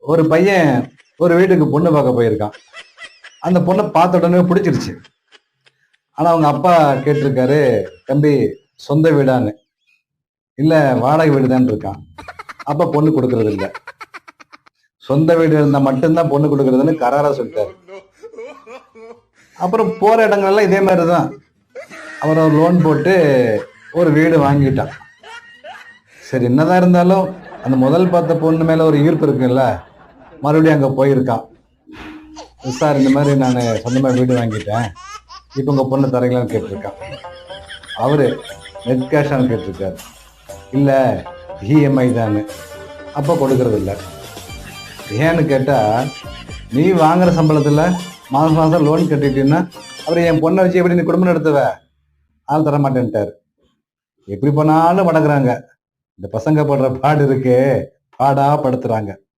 ஒரு பையன் ஒரு வீட்டுக்கு பொண்ணு பார்க்க போயிருக்கான். அந்த பொண்ணை பார்த்த உடனே பிடிச்சிருச்சு. ஆனா அவங்க அப்பா கேட்டிருக்காரு, தம்பி சொந்த வீடான்னு. இல்ல வாடகை வீடுதான் இருக்கான். அப்ப பொண்ணு கொடுக்கறது இல்ல. சொந்த வீடு இருந்தா மட்டும்தான் பொண்ணு கொடுக்கறதுன்னு கராரா சொல்லிட்டாரு. அப்புறம் போற இடங்கள்லாம் இதே மாதிரிதான். அவர் ஒரு லோன் போட்டு ஒரு வீடு வாங்கிட்டான். சரி, என்னதான் இருந்தாலும் அந்த முதல் பார்த்த பொண்ணு மேல ஒரு ஈர்ப்பு இருக்குல்ல, மறுபடியும் அங்க போயிருக்கான். சார், இந்த மாதிரி நான் சொந்தமா வீடு வாங்கிட்டேன், இப்ப உங்க பொண்ணு தரீங்களான்னு கேட்டிருக்கான். அவரு நெட் கேஷான்னு கேட்டிருக்காரு. இல்ல இஎம்ஐ தான்னு. அப்ப கொடுக்கறது இல்ல. ஏன்னு கேட்டா, நீ வாங்குற சம்பளத்துல மாசம் மாசம் லோன் கட்டிட்டீங்கன்னா அப்புறம் என் பொண்ணை வச்சு எப்படி நீ குடும்பம் நடத்துவ? ஆள் தர மாட்டேன்ட்டாரு. எப்படி பண்ணாலும் மடக்குறாங்க. இந்த பசங்க படுற பாடு இருக்கே, பாடா படுத்துறாங்க.